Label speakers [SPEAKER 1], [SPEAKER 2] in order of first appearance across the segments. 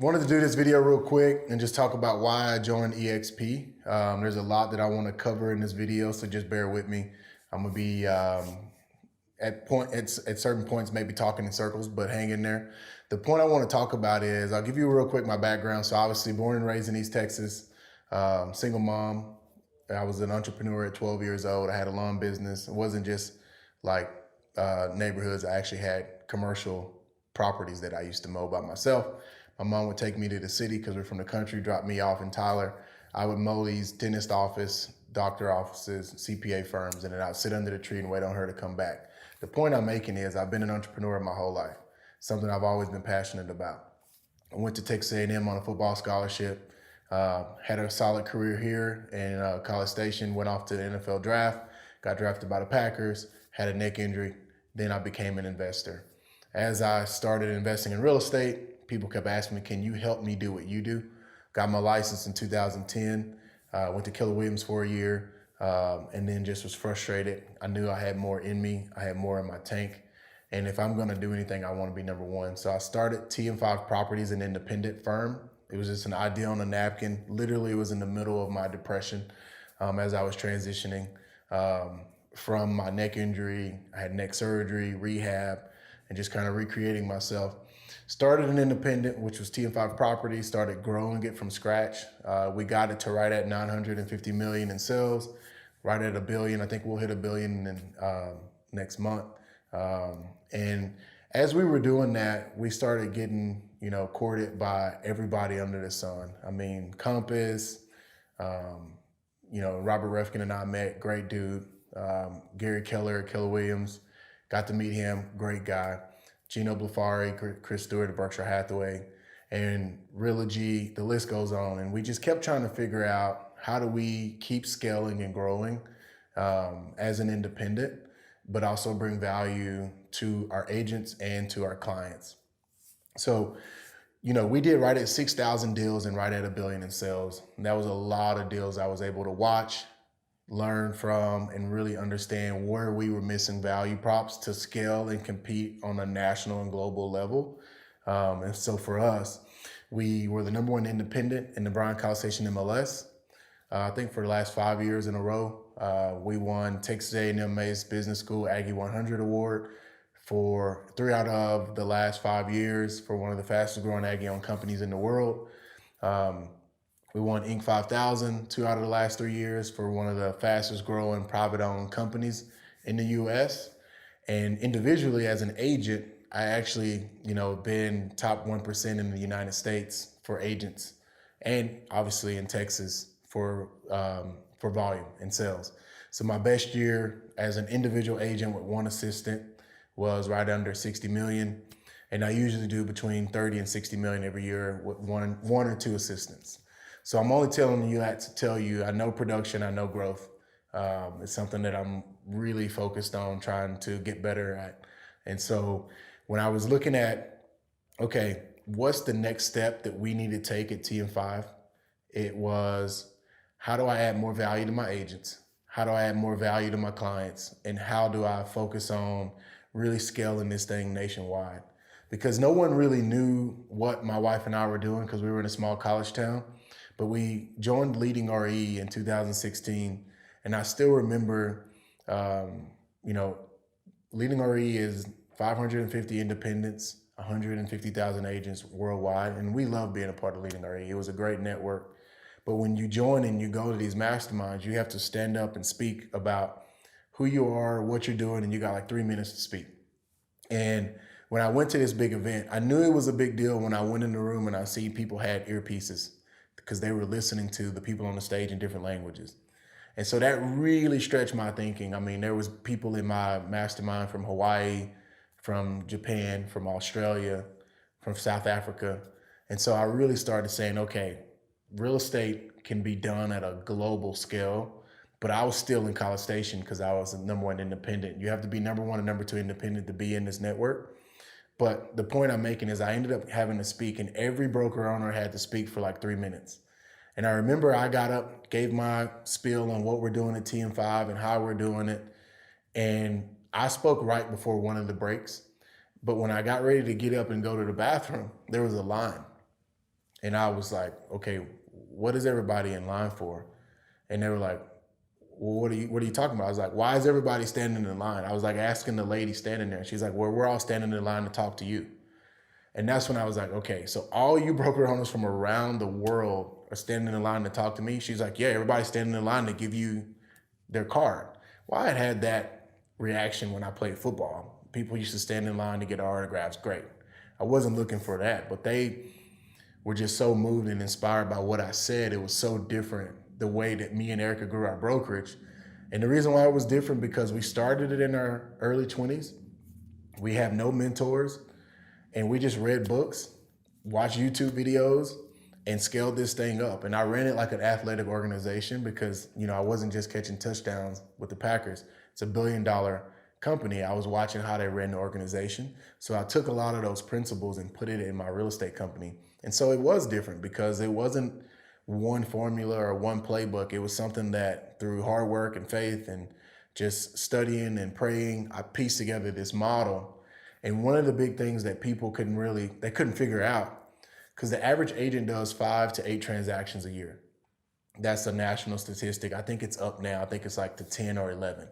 [SPEAKER 1] Wanted to do this video real quick and just talk about why I joined eXp. There's a lot that I want to cover in this video, so just bear with me. I'm gonna be at certain points maybe talking in circles, but hang in there. The point I want to talk about is, I'll give you real quick my background. So obviously born and raised in East Texas, single mom. I was an entrepreneur at 12 years old. I had a lawn business. It wasn't just like neighborhoods. I actually had commercial properties that I used to mow by myself. My mom would take me to the city because we're from the country, drop me off in Tyler. I would mow these dentist office, doctor offices, CPA firms, and then I'd sit under the tree and wait on her to come back. The point I'm making is I've been an entrepreneur my whole life, something I've always been passionate about. I went to Texas A&M on a football scholarship, had a solid career here in College Station, went off to the NFL draft, got drafted by the Packers, had a neck injury, then I became an investor. As I started investing in real estate, people kept asking me, can you help me do what you do? Got my license in 2010, went to Keller Williams for a year, and then just was frustrated. I knew I had more in me. I had more in my tank. And if I'm gonna do anything, I wanna be number one. So I started TM5 Properties, an independent firm. It was just an idea on a napkin. Literally, it was in the middle of my depression as I was transitioning from my neck injury. I had neck surgery, rehab, and just kind of recreating myself. Started an independent, which was TM5 Properties, started growing it from scratch. We got it to right at 950 million in sales, right at $1 billion. I think we'll hit $1 billion in, next month. And as we were doing that, we started getting, courted by everybody under the sun. I mean, Compass, Robert Refkin and I met, great dude. Gary Keller, Keller Williams, got to meet him, great guy. Gino Blafari, Chris Stewart of Berkshire Hathaway, and Realty, the list goes on. And we just kept trying to figure out, how do we keep scaling and growing as an independent, but also bring value to our agents and to our clients. So, we did right at 6,000 deals and right at $1 billion in sales. And that was a lot of deals I was able to watch, learn from, and really understand where we were missing value props to scale and compete on a national and global level. And so for us, we were the #1 independent in the Bryan College Station MLS. I think for the last 5 years in a row. We won Texas A&M Mays Business School Aggie 100 Award for 3 out of the last 5 years for one of the fastest growing Aggie-owned companies in the world. We won Inc. 5000 2 out of the last 3 years for one of the fastest growing private owned companies in the US. And individually as an agent, I actually, been top 1% in the United States for agents, and obviously in Texas for volume and sales. So my best year as an individual agent with one assistant was right under 60 million. And I usually do between 30 and 60 million every year with one or two assistants. So I'm only telling you that to tell you, I know production, I know growth. It's something that I'm really focused on trying to get better at. And so when I was looking at, okay, what's the next step that we need to take at TM5? It was, how do I add more value to my agents? How do I add more value to my clients? And how do I focus on really scaling this thing nationwide? Because no one really knew what my wife and I were doing because we were in a small college town. But we joined Leading RE in 2016. And I still remember, Leading RE is 550 independents, 150,000 agents worldwide. And we love being a part of Leading RE. It was a great network. But when you join and you go to these masterminds, you have to stand up and speak about who you are, what you're doing, and you got like 3 minutes to speak. And when I went to this big event, I knew it was a big deal when I went in the room and I see people had earpieces because they were listening to the people on the stage in different languages. And so that really stretched my thinking. I mean, there was people in my mastermind from Hawaii, from Japan, from Australia, from South Africa. And so I really started saying, okay, real estate can be done at a global scale, but I was still in College Station because I was a #1 independent. You have to be #1 and #2 independent to be in this network. But the point I'm making is I ended up having to speak, and every broker owner had to speak for like 3 minutes. And I remember I got up, gave my spiel on what we're doing at TM5 and how we're doing it. And I spoke right before one of the breaks. But when I got ready to get up and go to the bathroom, there was a line. And I was like, okay, what is everybody in line for? And they were like, well, what are you talking about? I was like, why is everybody standing in line? I was like asking the lady standing there. She's like, well, we're all standing in line to talk to you. And that's when I was like, okay, so all you broker owners from around the world are standing in line to talk to me. She's like, yeah, everybody's standing in line to give you their card. Well, I had that reaction when I played football. People used to stand in line to get autographs. Great. I wasn't looking for that, but they were just so moved and inspired by what I said. It was so different the way that me and Erica grew our brokerage. And the reason why it was different because we started it in our early 20s. We have no mentors and we just read books, watched YouTube videos, and scaled this thing up. And I ran it like an athletic organization because, I wasn't just catching touchdowns with the Packers. It's $1 billion company. I was watching how they ran the organization. So I took a lot of those principles and put it in my real estate company. And so it was different because it wasn't one formula or one playbook. It was something that through hard work and faith and just studying and praying, I pieced together this model. And one of the big things that people couldn't figure out, because the average agent does 5 to 8 transactions a year. That's a national statistic. I think it's up now. I think it's like to 10 or 11.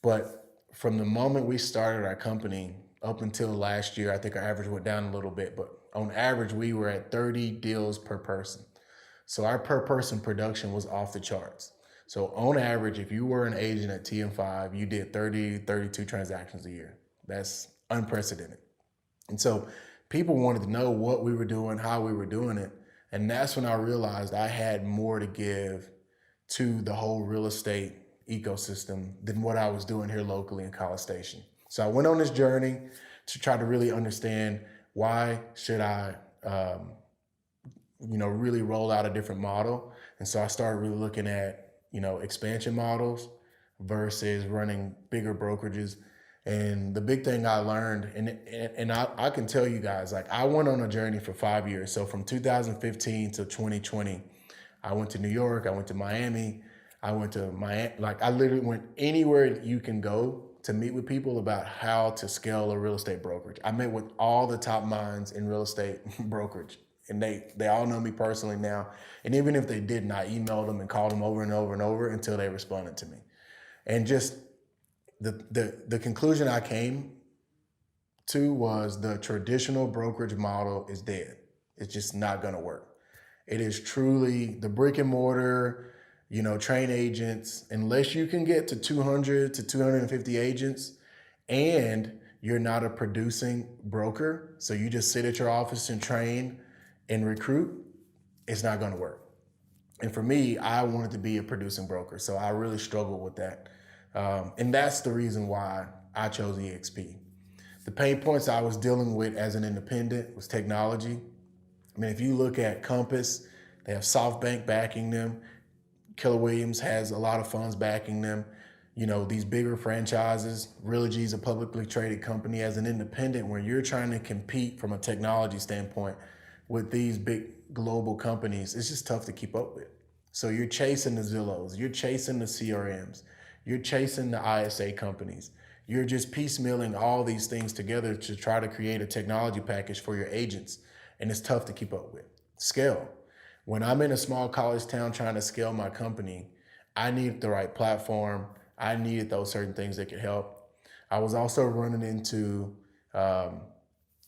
[SPEAKER 1] But from the moment we started our company up until last year, I think our average went down a little bit, but on average, we were at 30 deals per person. So our per person production was off the charts. So on average, if you were an agent at TM5, you did 30, 32 transactions a year. That's unprecedented. And so people wanted to know what we were doing, how we were doing it. And that's when I realized I had more to give to the whole real estate ecosystem than what I was doing here locally in College Station. So I went on this journey to try to really understand why should I, really roll out a different model. And so I started really looking at, expansion models versus running bigger brokerages. And the big thing I learned, and I can tell you guys, like I went on a journey for 5 years. So from 2015 to 2020, I went to New York, I went to Miami, I went to Miami. Like I literally went anywhere you can go to meet with people about how to scale a real estate brokerage. I met with all the top minds in real estate brokerage. And they all know me personally now. And even if they didn't, I emailed them and called them over and over and over until they responded to me. And just the conclusion I came to was the traditional brokerage model is dead. It's just not going to work. It is truly the brick and mortar, train agents, unless you can get to 200 to 250 agents and you're not a producing broker. So you just sit at your office and train and recruit, it's not going to work. And for me, I wanted to be a producing broker. So I really struggled with that. And that's the reason why I chose eXp. The pain points I was dealing with as an independent was technology. I mean, if you look at Compass, they have SoftBank backing them. Keller Williams has a lot of funds backing them. These bigger franchises, Realty is a publicly traded company. As an independent, when you're trying to compete from a technology standpoint with these big global companies, it's just tough to keep up with. So you're chasing the Zillows, you're chasing the CRMs, you're chasing the ISA companies. You're just piecemealing all these things together to try to create a technology package for your agents. And it's tough to keep up with. Scale. When I'm in a small college town trying to scale my company, I needed the right platform. I needed those certain things that could help. I was also running into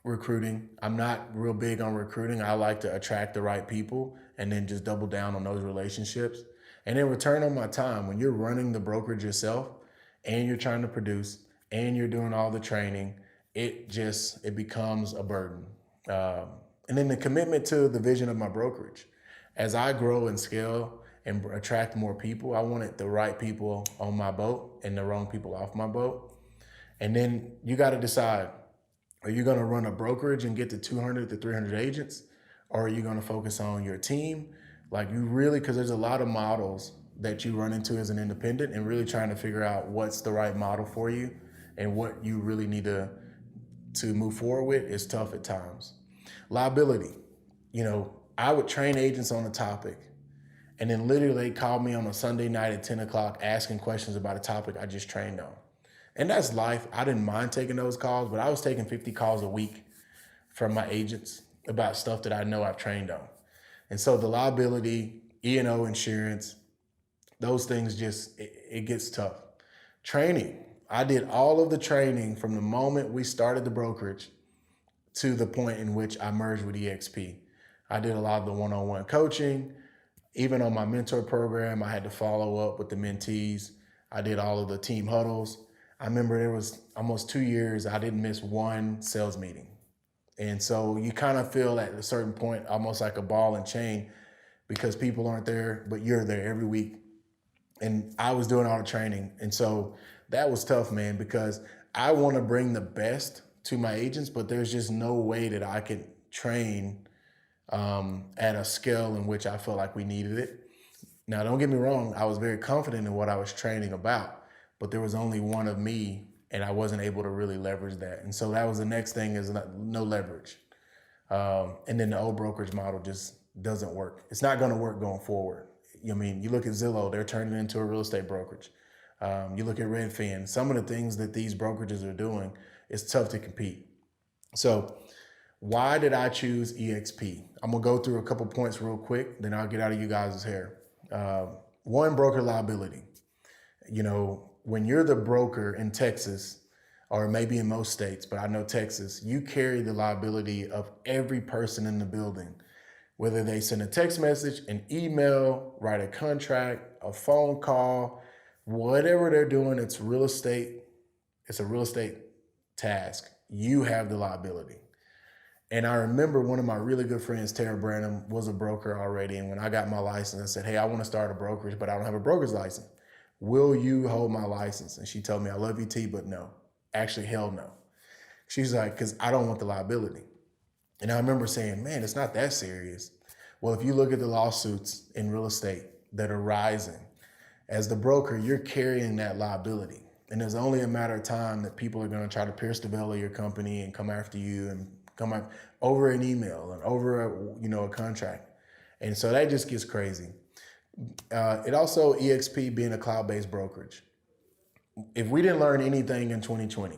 [SPEAKER 1] recruiting. I'm not real big on recruiting. I like to attract the right people and then just double down on those relationships. And in return on my time, when you're running the brokerage yourself and you're trying to produce and you're doing all the training, it becomes a burden. And then the commitment to the vision of my brokerage. As I grow and scale and attract more people, I wanted the right people on my boat and the wrong people off my boat. And then you got to decide, are you going to run a brokerage and get to 200 to 300 agents? Or are you going to focus on your team? Because there's a lot of models that you run into as an independent and really trying to figure out what's the right model for you and what you really need to move forward with is tough at times. Liability. I would train agents on a topic and then literally they call me on a Sunday night at 10 o'clock asking questions about a topic I just trained on. And that's life. I didn't mind taking those calls, but I was taking 50 calls a week from my agents about stuff that I know I've trained on. And so the liability, E&O insurance, those things just, it gets tough. Training. I did all of the training from the moment we started the brokerage to the point in which I merged with eXp. I did a lot of the one-on-one coaching. Even on my mentor program, I had to follow up with the mentees. I did all of the team huddles. I remember there was almost 2 years I didn't miss one sales meeting. And so you kind of feel at a certain point almost like a ball and chain because people aren't there, but you're there every week. And I was doing all the training. And so that was tough, man, because I want to bring the best to my agents, but there's just no way that I could train at a scale in which I felt like we needed it. Now, don't get me wrong, I was very confident in what I was training about, but there was only one of me and I wasn't able to really leverage that. And so that was the next thing, is no leverage. And then the old brokerage model just doesn't work. It's not going to work going forward. I mean, you look at Zillow, they're turning it into a real estate brokerage. You look at Redfin, some of the things that these brokerages are doing, it's tough to compete. So why did I choose eXp? I'm gonna go through a couple points real quick, then I'll get out of you guys' hair. One, broker liability. You know, when you're the broker in Texas, or maybe in most states, but I know Texas, you carry the liability of every person in the building, whether they send a text message, an email, write a contract, a phone call, whatever they're doing, it's real estate. It's a real estate task. You have the liability. And I remember one of my really good friends, Terrence, was a broker already. And when I got my license, I said, hey, I want to start a brokerage, but I don't have a broker's license. Will you hold my license? And she told me, I love you, T, but no. Actually, hell no. She's like, because I don't want the liability. And I remember saying, man, it's not that serious. Well, if you look at the lawsuits in real estate that are rising, as the broker, you're carrying that liability. And there's only a matter of time that people are going to try to pierce the veil of your company and come after you and come up over an email and over a contract. And so that just gets crazy. It also, eXp being a cloud-based brokerage. If we didn't learn anything in 2020,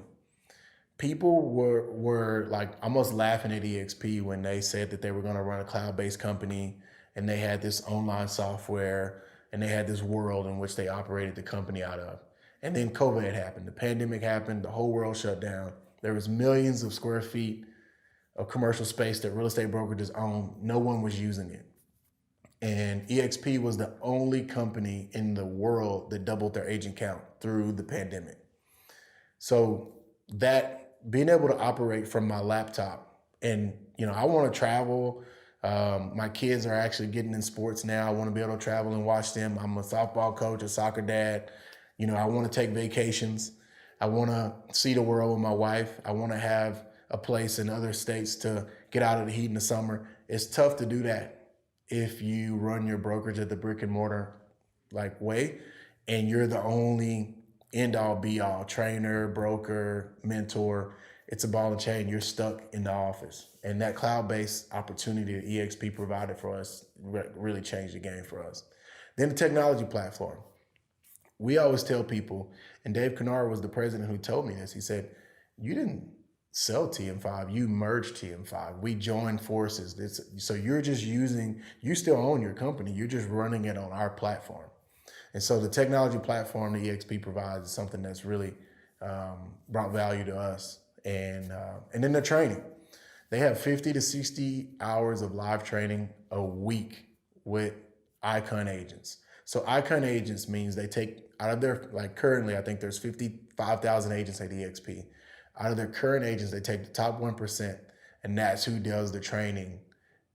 [SPEAKER 1] people were like almost laughing at eXp when they said that they were going to run a cloud-based company and they had this online software and they had this world in which they operated the company out of. And then COVID happened, the pandemic happened, the whole world shut down. There was millions of square feet of commercial space that real estate brokerages own. No one was using it. And eXp was the only company in the world that doubled their agent count through the pandemic. So that being able to operate from my laptop, and I want to travel. My kids are actually getting in sports now. I want to be able to travel and watch them. I'm a softball coach, a soccer dad. I want to take vacations. I want to see the world with my wife. I want to have a place in other states to get out of the heat in the summer. It's tough to do that if you run your brokerage at the brick and mortar way, and you're the only end all be all trainer, broker, mentor. It's a ball and chain. You're stuck in the office. And that cloud-based opportunity that eXp provided for us really changed the game for us. Then the technology platform. We always tell people, and Dave Kennard was the president who told me this. He said, you didn't sell TM5, you merged TM5. We joined forces. So you're just you still own your company. You're just running it on our platform. And so the technology platform that eXp provides is something that's really brought value to us. And then the training. They have 50 to 60 hours of live training a week with Icon agents. So Icon agents means they take out of their, currently, I think there's 55,000 agents at eXp. Out of their current agents, they take the top 1%, and that's who does the training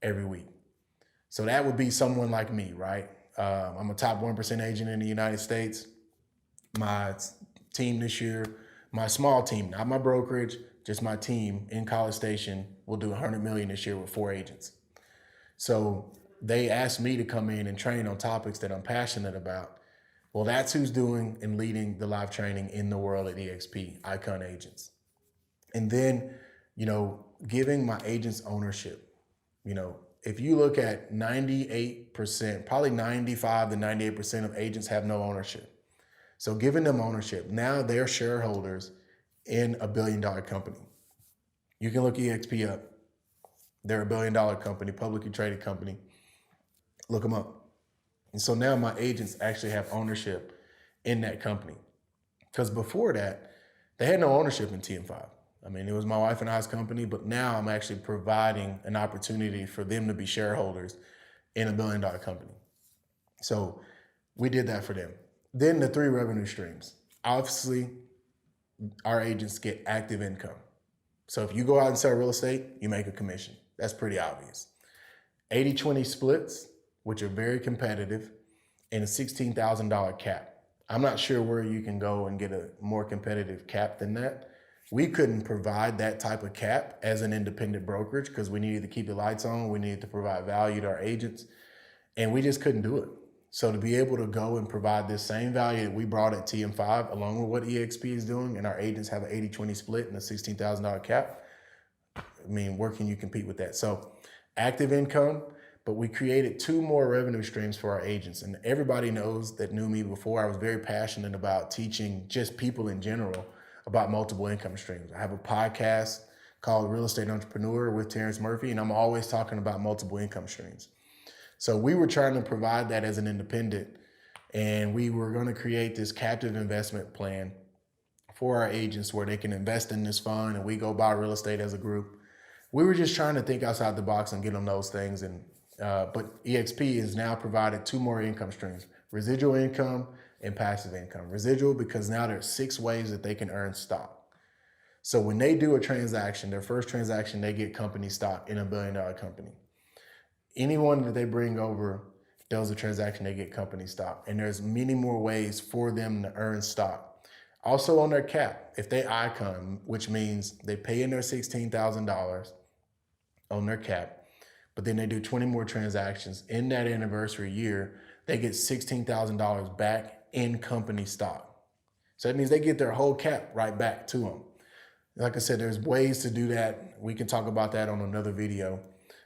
[SPEAKER 1] every week. So that would be someone like me, right? I'm a top 1% agent in the United States. My team this year, my small team, not my brokerage, just my team in College Station will do 100 million this year with 4 agents. So they asked me to come in and train on topics that I'm passionate about. Well, that's who's doing and leading the live training in the world at eXp, Icon agents. And then, giving my agents ownership. If you look at 98%, probably 95 to 98% of agents have no ownership. So giving them ownership, now they're shareholders in a $1 billion company. You can look eXp up. They're $1 billion company, publicly traded company. Look them up. And so now my agents actually have ownership in that company. Because before that, they had no ownership in TM5. I mean, it was my wife and I's company, but now I'm actually providing an opportunity for them to be shareholders in a $1 billion company. So we did that for them. Then the 3 revenue streams. Obviously, our agents get active income. So if you go out and sell real estate, you make a commission. That's pretty obvious. 80-20 splits, which are very competitive, and a $16,000 cap. I'm not sure where you can go and get a more competitive cap than that. We couldn't provide that type of cap as an independent brokerage because we needed to keep the lights on. We needed to provide value to our agents, and we just couldn't do it. So to be able to go and provide this same value that we brought at TM5, along with what eXp is doing, and our agents have an 80-20 split and a $16,000 cap, I mean, where can you compete with that? So active income, but we created 2 more revenue streams for our agents. And everybody knows that knew me before, I was very passionate about teaching just people in general about multiple income streams. I have a podcast called Real Estate Entrepreneur with Terrence Murphy, and I'm always talking about multiple income streams. So we were trying to provide that as an independent, and we were going to create this captive investment plan for our agents where they can invest in this fund and we go buy real estate as a group. We were just trying to think outside the box and get them those things. And but eXp has now provided 2 more income streams: residual income and passive income. Residual because now there's 6 ways that they can earn stock. So when they do a transaction, their first transaction, they get company stock in a $1 billion company. Anyone that they bring over does a transaction, they get company stock. And there's many more ways for them to earn stock. Also on their cap, if they icon, which means they pay in their $16,000 on their cap, but then they do 20 more transactions in that anniversary year, they get $16,000 back in company stock. So that means they get their whole cap right back to them. Like I said, there's ways to do that. We can talk about that on another video.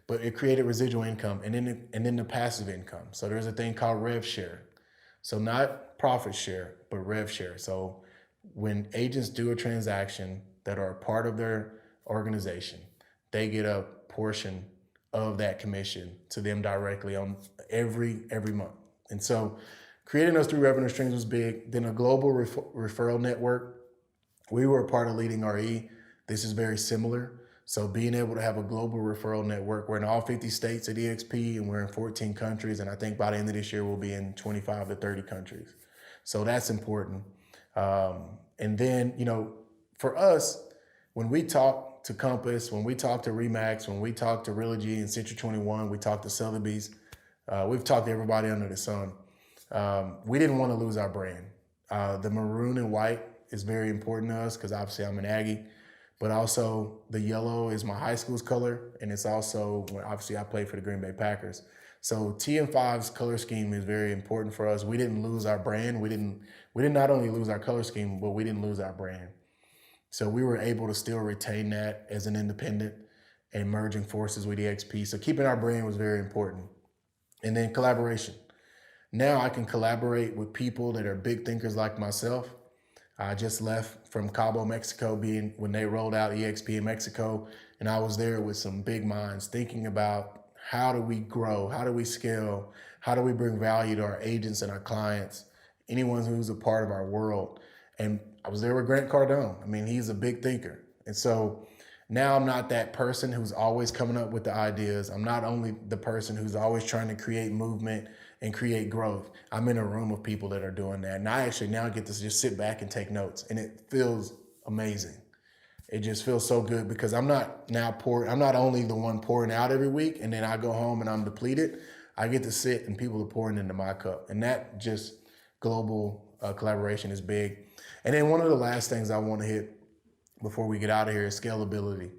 [SPEAKER 1] But it created residual income and then the passive income. So there's a thing called rev share. So not profit share, but rev share. So when agents do a transaction that are a part of their organization, they get a portion of that commission to them directly on every month. And so creating those 3 revenue streams was big. Then a global referral network. We were a part of Leading RE. This is very similar. So being able to have a global referral network, we're in all 50 states at eXp and we're in 14 countries. And I think by the end of this year, we'll be in 25 to 30 countries. So that's important. And then, you know, for us, when we talk to Compass, when we talk to Remax, when we talk to Realty and Century 21, we talk to Sotheby's, we've talked to everybody under the sun. We didn't want to lose our brand. The maroon and white is very important to us because obviously I'm an Aggie. But also the yellow is my high school's color. And it's also, obviously I played for the Green Bay Packers. So TM5's color scheme is very important for us. We didn't lose our brand. We did not only lose our color scheme, but we didn't lose our brand. So we were able to still retain that as an independent and merging forces with eXp. So keeping our brand was very important. And then collaboration. Now I can collaborate with people that are big thinkers like myself. I just left from Cabo, Mexico, when they rolled out eXp in Mexico, and I was there with some big minds thinking about how do we grow, how do we scale, how do we bring value to our agents and our clients, anyone who's a part of our world. And I was there with Grant Cardone. I mean, he's a big thinker. And so now I'm not that person who's always coming up with the ideas. I'm not only the person who's always trying to create movement and create growth. I'm in a room of people that are doing that. And I actually now get to just sit back and take notes, and it feels amazing. It just feels so good because I'm not only the one pouring out every week and then I go home and I'm depleted. I get to sit and people are pouring into my cup. And that just global collaboration is big. And then one of the last things I want to hit before we get out of here is scalability.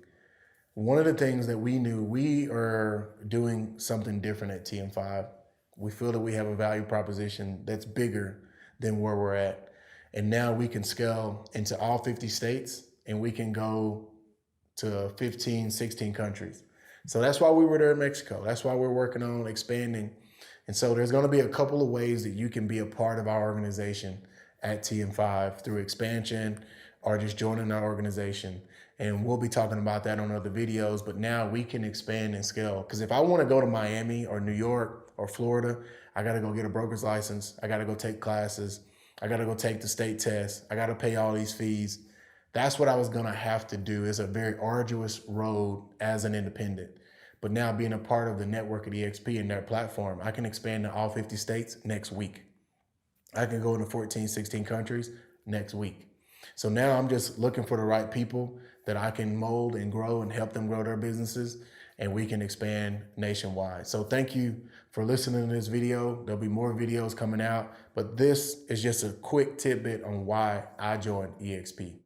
[SPEAKER 1] One of the things that we knew, we are doing something different at TM5. We feel that we have a value proposition that's bigger than where we're at. And now we can scale into all 50 states and we can go to 15, 16 countries. So that's why we were there in Mexico. That's why we're working on expanding. And so there's going to be a couple of ways that you can be a part of our organization at TM5 through expansion or just joining our organization. And we'll be talking about that on other videos, but now we can expand and scale. Because if I want to go to Miami or New York or Florida, I got to go get a broker's license. I got to go take classes. I got to go take the state test. I got to pay all these fees. That's what I was going to have to do. It's a very arduous road as an independent. But now being a part of the network of eXp and their platform, I can expand to all 50 states next week. I can go into 14, 16 countries next week. So now I'm just looking for the right people that I can mold and grow and help them grow their businesses, and we can expand nationwide. So thank you for listening to this video. There'll be more videos coming out, but this is just a quick tidbit on why I joined eXp.